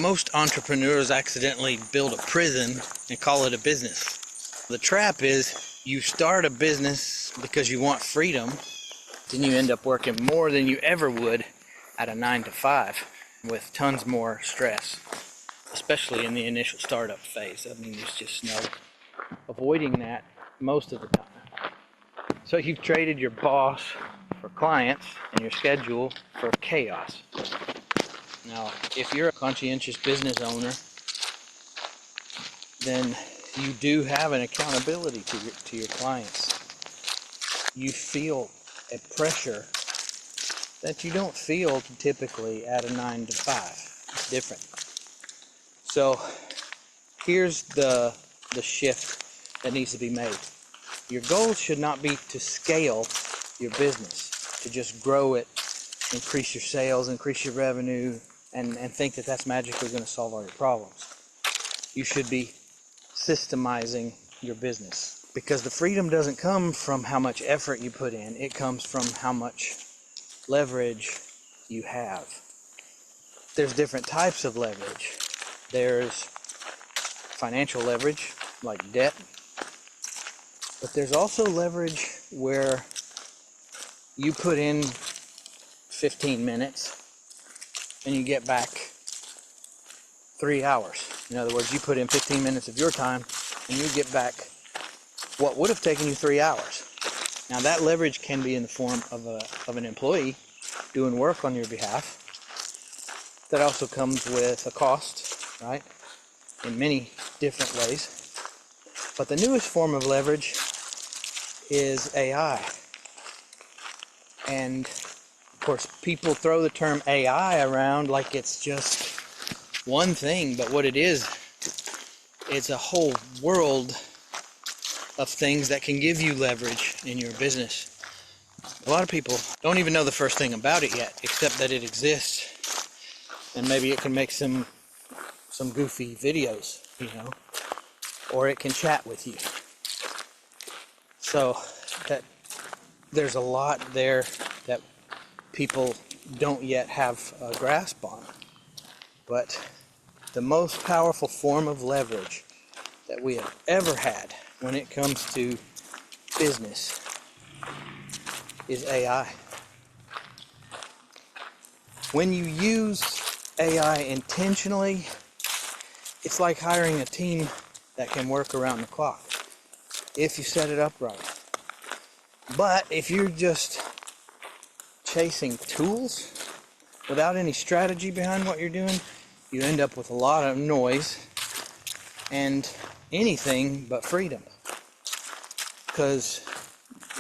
Most entrepreneurs accidentally build a prison and call it a business. The trap is you start a business because you want freedom, then you end up working more than you ever would at a 9 to 5 with tons more stress, especially in the initial startup phase. I mean, there's just no avoiding that most of the time. So you've traded your boss for clients and your schedule for chaos. Now, if you're a conscientious business owner, then you do have an accountability to your clients. You feel a pressure that you don't feel typically at a 9 to 5. It's different. So here's the shift that needs to be made. Your goal should not be to scale your business, to just grow it, increase your sales, increase your revenue, and think that that's magically going to solve all your problems. You should be systemizing your business, because the freedom doesn't come from how much effort you put in. It comes from how much leverage you have. There's different types of leverage. There's financial leverage, like debt, but there's also leverage where you put in 15 minutes and you get back 3 hours. In other words, you put in 15 minutes of your time and you get back what would have taken you 3 hours. Now that leverage can be in the form of an employee doing work on your behalf. That also comes with a cost, right? In many different ways. But the newest form of leverage is AI. And of course, people throw the term AI around like it's just one thing, but what it is, it's a whole world of things that can give you leverage in your business. A lot of people don't even know the first thing about it yet, except that it exists, and maybe it can make some goofy videos, or it can chat with you. So that there's a lot there that people don't yet have a grasp on. But the most powerful form of leverage that we have ever had when it comes to business is AI. When you use AI intentionally, it's like hiring a team that can work around the clock if you set it up right. But if you're just chasing tools without any strategy behind what you're doing, you end up with a lot of noise and anything but freedom. Because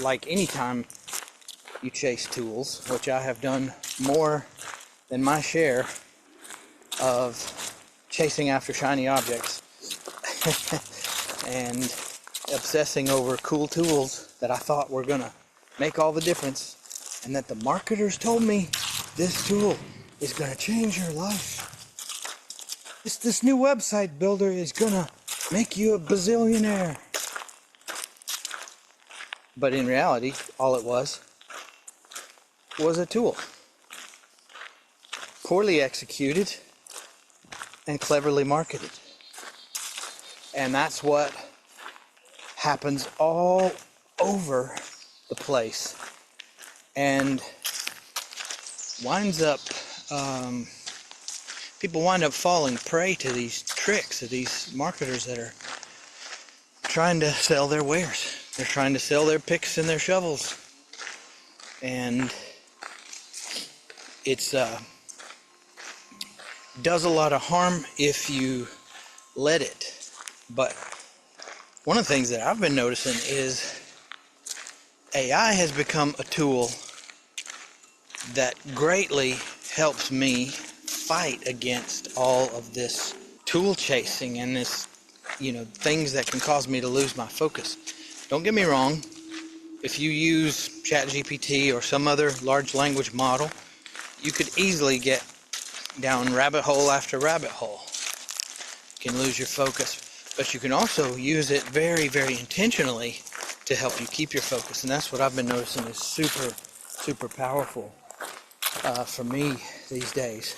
like any time you chase tools, which I have done more than my share of chasing after shiny objects and obsessing over cool tools that I thought were gonna make all the difference, and that the marketers told me this tool is gonna change your life. This new website builder is gonna make you a bazillionaire. But in reality, all it was a tool. Poorly executed and cleverly marketed. And that's what happens all over the place. And people wind up falling prey to these tricks of these marketers that are trying to sell their wares. They're trying to sell their picks and their shovels. And it's does a lot of harm if you let it. But one of the things that I've been noticing is AI has become a tool that greatly helps me fight against all of this tool chasing and this, things that can cause me to lose my focus. Don't get me wrong, if you use ChatGPT or some other large language model, you could easily get down rabbit hole after rabbit hole. You can lose your focus. But you can also use it very, very intentionally to help you keep your focus. And that's what I've been noticing is super, super powerful for me these days.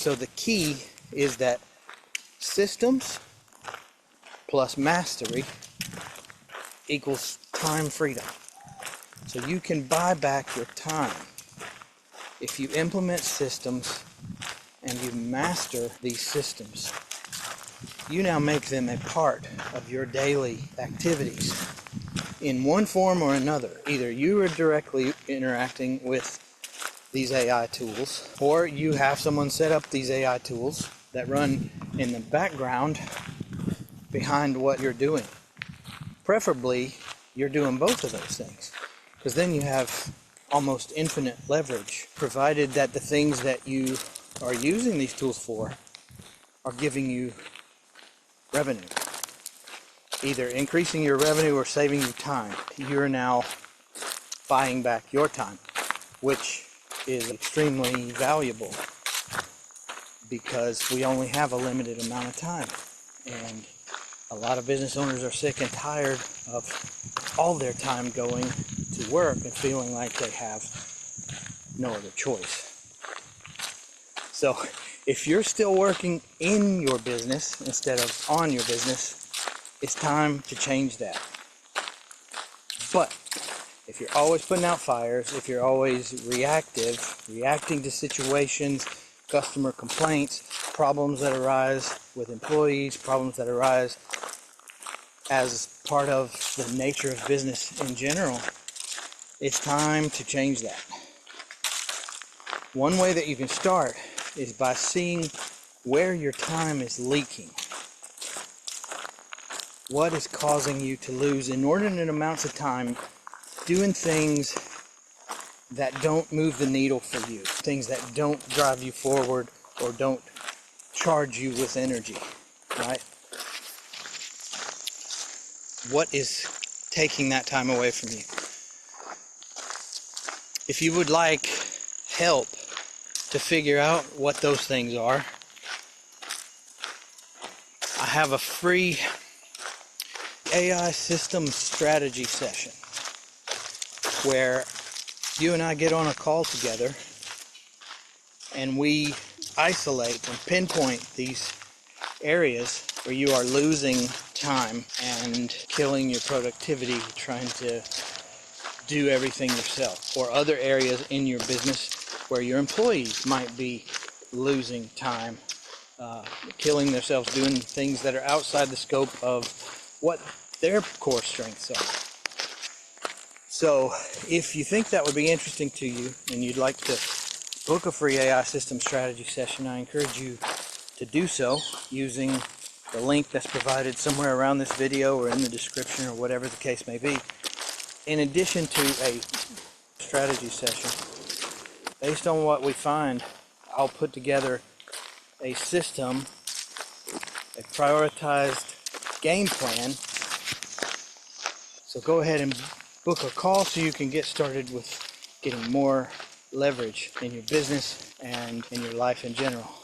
So the key is that systems plus mastery equals time freedom. So you can buy back your time if you implement systems and you master these systems. You now make them a part of your daily activities in one form or another. Either you are directly interacting with these AI tools, or you have someone set up these AI tools that run in the background behind what you're doing. Preferably, you're doing both of those things, because then you have almost infinite leverage, provided that the things that you are using these tools for are giving you revenue, either increasing your revenue or saving you time. You're now buying back your time, which is extremely valuable because we only have a limited amount of time, and a lot of business owners are sick and tired of all their time going to work and feeling like they have no other choice. So if you're still working in your business instead of on your business, it's time to change that. But if you're always putting out fires, if you're always reacting to situations, customer complaints, problems that arise with employees, problems that arise as part of the nature of business in general, it's time to change that. One way that you can start is by seeing where your time is leaking. What is causing you to lose inordinate amounts of time doing things that don't move the needle for you, things that don't drive you forward or don't charge you with energy, right? What is taking that time away from you? If you would like help to figure out what those things are, I have a free AI system strategy session where you and I get on a call together and we isolate and pinpoint these areas where you are losing time and killing your productivity trying to do everything yourself, or other areas in your business where your employees might be losing time, killing themselves doing things that are outside the scope of what their core strengths are. So if you think that would be interesting to you and you'd like to book a free AI system strategy session, I encourage you to do so using the link that's provided somewhere around this video or in the description or whatever the case may be. In addition to a strategy session, based on what we find, I'll put together a system, a prioritized game plan. So go ahead and book a call so you can get started with getting more leverage in your business and in your life in general.